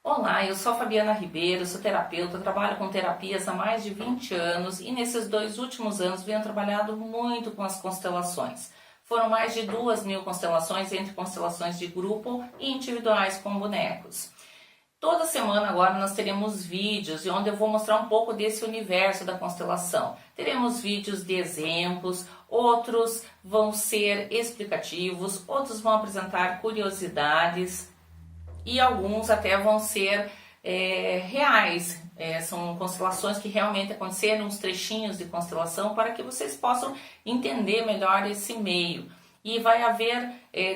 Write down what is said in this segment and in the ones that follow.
Olá, eu sou a Fabiana Ribeiro, sou terapeuta, trabalho com terapias há mais de 20 anos e nesses 2 últimos anos venho trabalhado muito com as constelações. Foram mais de 2.000 constelações entre constelações de grupo e individuais com bonecos. Toda semana agora nós teremos vídeos onde eu vou mostrar um pouco desse universo da constelação. Teremos vídeos de exemplos, outros vão ser explicativos, outros vão apresentar curiosidades e alguns até vão ser reais. São constelações que realmente aconteceram, uns trechinhos de constelação para que vocês possam entender melhor esse meio. E vai haver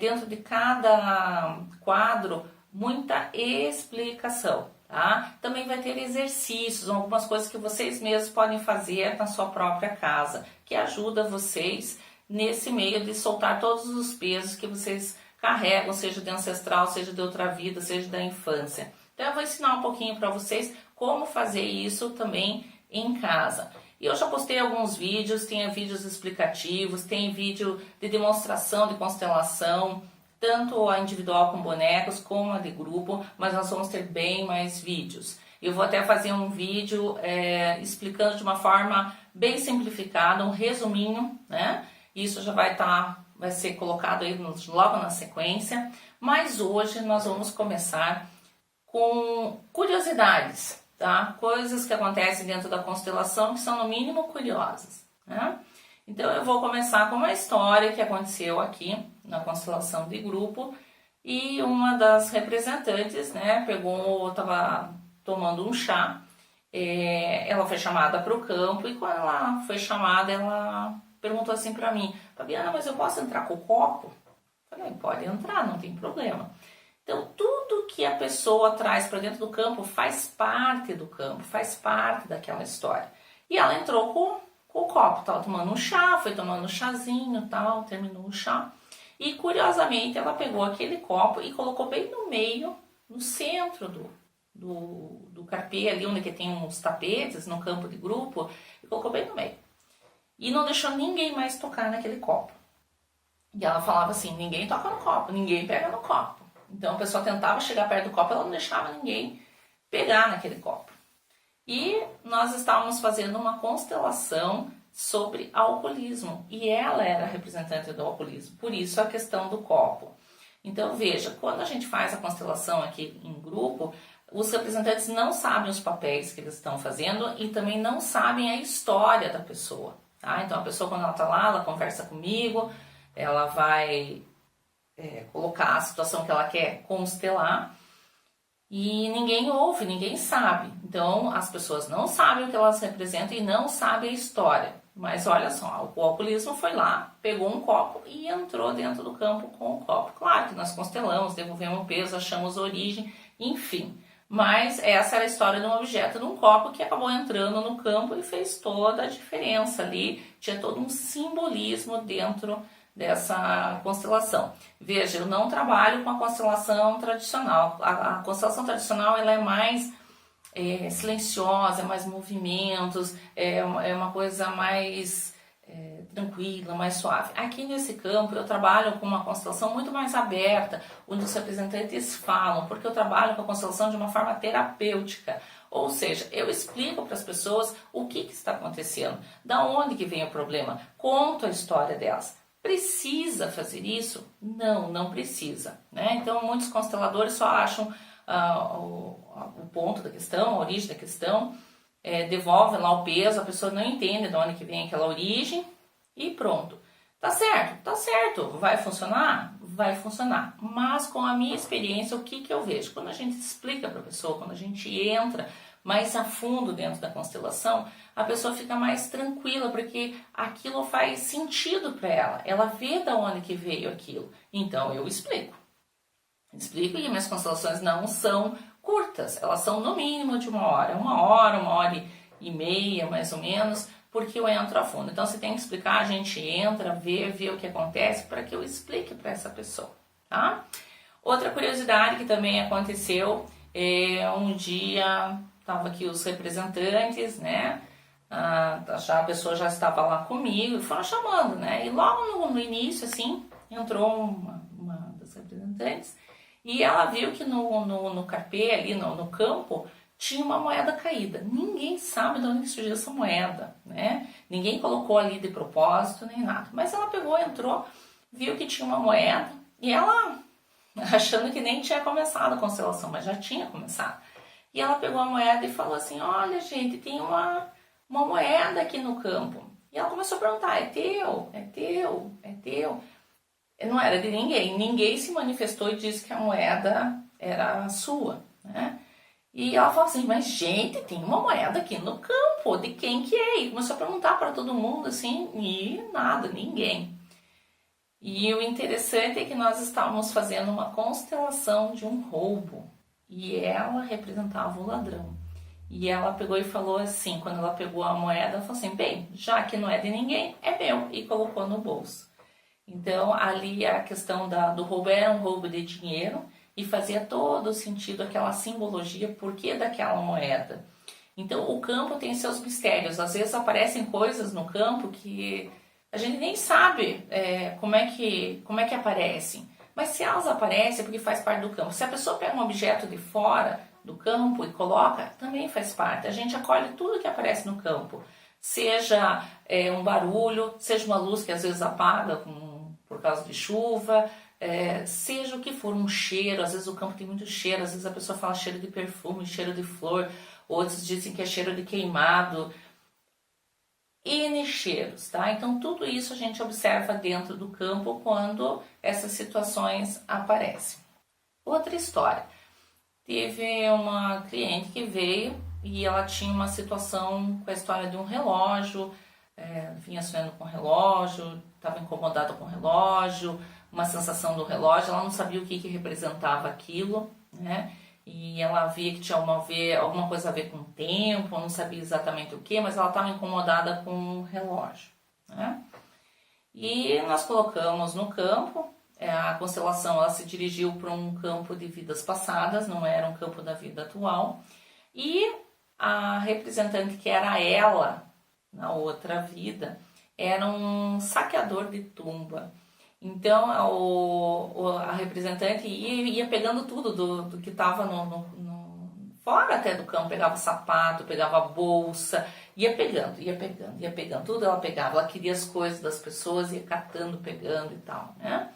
dentro de cada quadro muita explicação, tá? Também vai ter exercícios, algumas coisas que vocês mesmos podem fazer na sua própria casa, que ajuda vocês nesse meio de soltar todos os pesos que vocês carregam, seja de ancestral, seja de outra vida, seja da infância. Então eu vou ensinar um pouquinho para vocês como fazer isso também em casa. E eu já postei alguns vídeos, tem vídeos explicativos, tem vídeo de demonstração de constelação, tanto a individual com bonecos como a de grupo, mas nós vamos ter bem mais vídeos. Eu vou até fazer um vídeo explicando de uma forma bem simplificada, um resuminho, né? Isso já vai ser colocado aí logo na sequência, mas hoje nós vamos começar com curiosidades, tá? Coisas que acontecem dentro da constelação que são no mínimo curiosas, né? Então eu vou começar com uma história que aconteceu aqui na constelação de grupo e uma das representantes, né, estava tomando um chá, ela foi chamada para o campo e quando ela foi chamada ela perguntou assim para mim: Fabiana, mas eu posso entrar com o copo? Eu falei, pode entrar, não tem problema. Então tudo que a pessoa traz para dentro do campo faz parte do campo, faz parte daquela história. E ela entrou com o copo, estava tomando um chá, foi tomando um chazinho, tal, terminou o chá. E curiosamente ela pegou aquele copo e colocou bem no meio, no centro do carpê, ali onde que tem uns tapetes, no campo de grupo, e colocou bem no meio. E não deixou ninguém mais tocar naquele copo. E ela falava assim, ninguém toca no copo, ninguém pega no copo. Então a pessoa tentava chegar perto do copo, ela não deixava ninguém pegar naquele copo. E nós estávamos fazendo uma constelação sobre alcoolismo. E ela era a representante do alcoolismo, por isso a questão do copo. Então veja, quando a gente faz a constelação aqui em grupo, os representantes não sabem os papéis que eles estão fazendo e também não sabem a história da pessoa. Tá? Então a pessoa, quando ela está lá, ela conversa comigo, ela vai colocar a situação que ela quer constelar e ninguém ouve, ninguém sabe. Então as pessoas não sabem o que elas representam e não sabem a história. Mas olha só, o alcoolismo foi lá, pegou um copo e entrou dentro do campo com o copo. Claro que nós constelamos, devolvemos o peso, achamos origem, enfim. Mas essa era a história de um objeto, de um copo que acabou entrando no campo e fez toda a diferença ali. Tinha todo um simbolismo dentro dessa constelação. Veja, eu não trabalho com a constelação tradicional. A constelação tradicional ela é mais silenciosa, é mais movimentos, é uma coisa mais tranquila, mais suave. Aqui nesse campo eu trabalho com uma constelação muito mais aberta, onde os representantes falam, porque eu trabalho com a constelação de uma forma terapêutica. Ou seja, eu explico para as pessoas o que está acontecendo, da onde que vem o problema, conto a história delas. Precisa fazer isso? Não, não precisa, né? Então muitos consteladores só acham o ponto da questão, a origem da questão, devolvem lá o peso, a pessoa não entende de onde que vem aquela origem e pronto. Tá certo, vai funcionar? Vai funcionar. Mas com a minha experiência, o que eu vejo? Quando a gente explica para a pessoa, quando a gente entra mais a fundo dentro da constelação, a pessoa fica mais tranquila, porque aquilo faz sentido para ela. Ela vê de onde que veio aquilo. Então eu explico e minhas constelações não são curtas, elas são no mínimo de uma hora e meia mais ou menos, porque eu entro a fundo. Então você tem que explicar, a gente entra, vê o que acontece para que eu explique para essa pessoa, tá? Outra curiosidade que também aconteceu, um dia estavam aqui os representantes, né? A pessoa já estava lá comigo, foram chamando, né? E logo no início, assim, entrou uma das representantes E ela viu que no carpê, ali no campo, tinha uma moeda caída. Ninguém sabe de onde surgiu essa moeda, né? Ninguém colocou ali de propósito nem nada. Mas ela pegou, entrou, viu que tinha uma moeda e ela, achando que nem tinha começado a constelação, mas já tinha começado. E ela pegou a moeda e falou assim, olha gente, tem uma moeda aqui no campo. E ela começou a perguntar, é teu? É teu? É teu? Não era de ninguém. Ninguém se manifestou e disse que a moeda era sua, né? E ela falou assim, mas gente, tem uma moeda aqui no campo, de quem que é? E começou a perguntar para todo mundo, assim, e nada, ninguém. E o interessante é que nós estávamos fazendo uma constelação de um roubo. E ela representava o ladrão. E ela pegou e falou assim, quando ela pegou a moeda, ela falou assim, bem, já que não é de ninguém, é meu. E colocou no bolso. Então, ali a questão do roubo era um roubo de dinheiro e fazia todo sentido aquela simbologia, por que daquela moeda. Então, o campo tem seus mistérios. Às vezes aparecem coisas no campo que a gente nem sabe como é que aparecem. Mas se elas aparecem é porque faz parte do campo. Se a pessoa pega um objeto de fora do campo e coloca, também faz parte. A gente acolhe tudo que aparece no campo. Seja um barulho, seja uma luz que às vezes apaga por causa de chuva, seja o que for, um cheiro. Às vezes o campo tem muito cheiro, às vezes a pessoa fala cheiro de perfume, cheiro de flor, outros dizem que é cheiro de queimado. N cheiros, tá? Então tudo isso a gente observa dentro do campo quando essas situações aparecem. Outra história. Teve uma cliente que veio e ela tinha uma situação com a história de um relógio, vinha sonhando com o relógio, estava incomodada com o relógio, uma sensação do relógio, ela não sabia o que representava aquilo, né? E ela via que tinha alguma coisa a ver com o tempo, não sabia exatamente o que, mas ela estava incomodada com o relógio, né? E nós colocamos no campo, a constelação ela se dirigiu para um campo de vidas passadas, não era um campo da vida atual, e a representante que era ela, na outra vida, era um saqueador de tumba. Então a representante ia pegando tudo do que estava fora até do campo, pegava sapato, pegava bolsa, ia pegando, tudo ela pegava, ela queria as coisas das pessoas, ia catando, pegando e tal, né?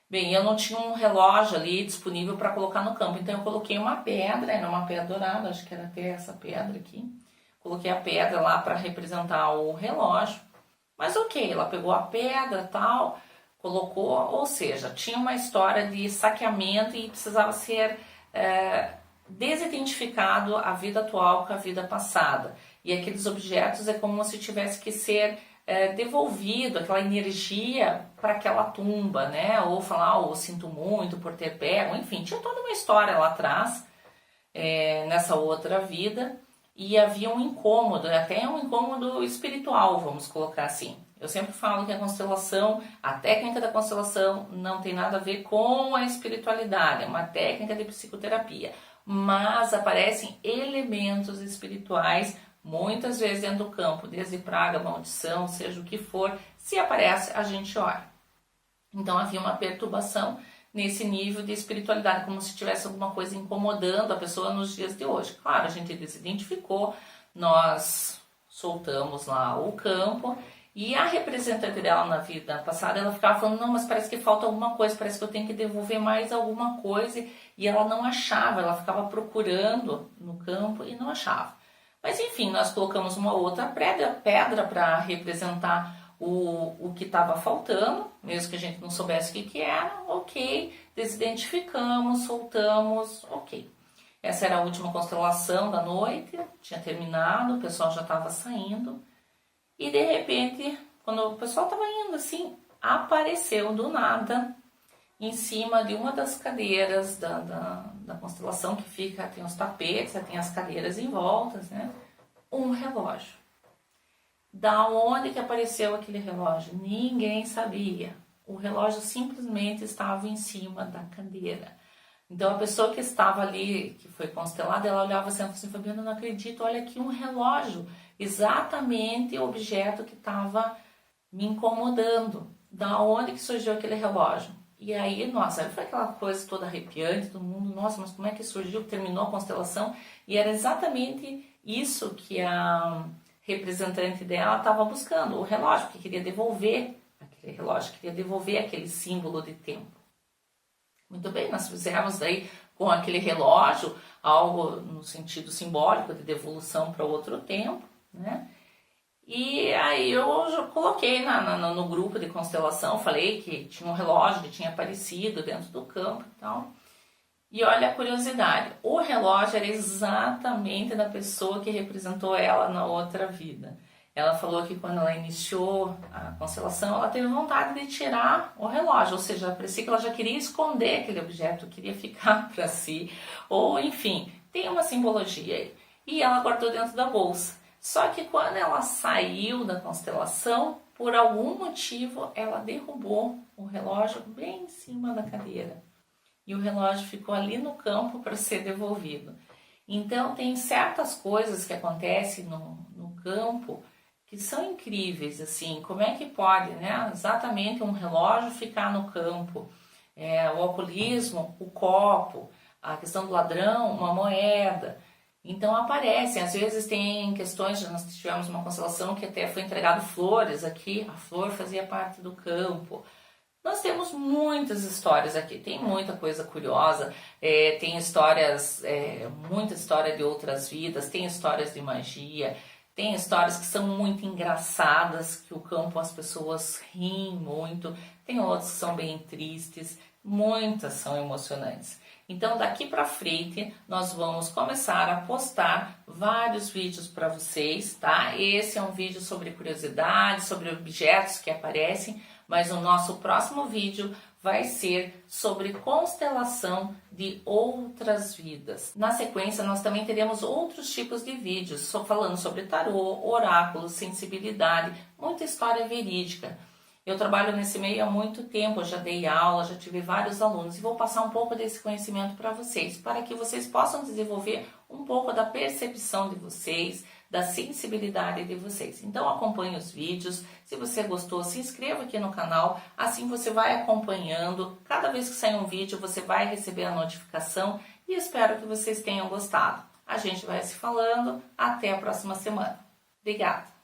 Bem, eu não tinha um relógio ali disponível para colocar no campo, então eu coloquei uma pedra, era uma pedra dourada, acho que era até essa pedra aqui, coloquei a pedra lá para representar o relógio, mas ok, ela pegou a pedra e tal, colocou, ou seja, tinha uma história de saqueamento e precisava ser desidentificado a vida atual com a vida passada. E aqueles objetos é como se tivesse que ser devolvido, aquela energia para aquela tumba, né? Ou falar, sinto muito por ter pego, enfim, tinha toda uma história lá atrás, nessa outra vida, e havia um incômodo, até um incômodo espiritual, vamos colocar assim. Eu sempre falo que a constelação, a técnica da constelação não tem nada a ver com a espiritualidade, é uma técnica de psicoterapia, mas aparecem elementos espirituais muitas vezes dentro do campo, desde praga, maldição, seja o que for, se aparece a gente olha. Então havia uma perturbação nesse nível de espiritualidade, como se tivesse alguma coisa incomodando a pessoa nos dias de hoje. Claro, a gente desidentificou, nós soltamos lá o campo. E a representante dela na vida passada, ela ficava falando, não, mas parece que falta alguma coisa, parece que eu tenho que devolver mais alguma coisa. E ela não achava, ela ficava procurando no campo e não achava. Mas enfim, nós colocamos uma outra pedra para representar o que estava faltando, mesmo que a gente não soubesse o que era, ok, desidentificamos, soltamos, ok. Essa era a última constelação da noite, tinha terminado, o pessoal já estava saindo. E de repente, quando o pessoal estava indo assim, apareceu do nada, em cima de uma das cadeiras da constelação que fica, tem os tapetes, tem as cadeiras em volta, né? Um relógio. Da onde que apareceu aquele relógio? Ninguém sabia. O relógio simplesmente estava em cima da cadeira. Então a pessoa que estava ali, que foi constelada, ela olhava assim e falava assim, Fabiana, eu não acredito, olha aqui um relógio. Exatamente o objeto que estava me incomodando. Da onde que surgiu aquele relógio? E aí, nossa, aí foi aquela coisa toda arrepiante, todo mundo, nossa, mas como é que surgiu, terminou a constelação? E era exatamente isso que a representante dela estava buscando, o relógio, que queria devolver aquele relógio, queria devolver aquele símbolo de tempo. Muito bem, nós fizemos daí com aquele relógio algo no sentido simbólico de devolução para outro tempo, né? E aí eu já coloquei no grupo de constelação, falei que tinha um relógio que tinha aparecido dentro do campo e tal. E olha a curiosidade, o relógio era exatamente da pessoa que representou ela na outra vida. Ela falou que quando ela iniciou a constelação, ela teve vontade de tirar o relógio, ou seja, parecia que ela já queria esconder aquele objeto, queria ficar para si, ou enfim, tem uma simbologia aí. E ela guardou dentro da bolsa. Só que quando ela saiu da constelação, por algum motivo, ela derrubou o relógio bem em cima da cadeira. E o relógio ficou ali no campo para ser devolvido. Então, tem certas coisas que acontecem no campo que são incríveis, assim, como é que pode, né, exatamente um relógio ficar no campo, o alcoolismo, o copo, a questão do ladrão, uma moeda. Então aparecem, às vezes tem questões, nós tivemos uma constelação que até foi entregado flores aqui, a flor fazia parte do campo. Nós temos muitas histórias aqui, tem muita coisa curiosa, tem histórias, muita história de outras vidas, tem histórias de magia, tem histórias que são muito engraçadas, que o campo as pessoas riem muito, tem outras que são bem tristes, muitas são emocionantes. Então daqui para frente nós vamos começar a postar vários vídeos para vocês, tá? Esse é um vídeo sobre curiosidades, sobre objetos que aparecem, mas o nosso próximo vídeo vai ser sobre constelação de outras vidas. Na sequência, nós também teremos outros tipos de vídeos, só falando sobre tarô, oráculos, sensibilidade, muita história verídica. Eu trabalho nesse meio há muito tempo, eu já dei aula, já tive vários alunos e vou passar um pouco desse conhecimento para vocês, para que vocês possam desenvolver um pouco da percepção de vocês, da sensibilidade de vocês. Então acompanhe os vídeos, se você gostou, se inscreva aqui no canal, assim você vai acompanhando, cada vez que sair um vídeo você vai receber a notificação e espero que vocês tenham gostado. A gente vai se falando, até a próxima semana. Obrigada!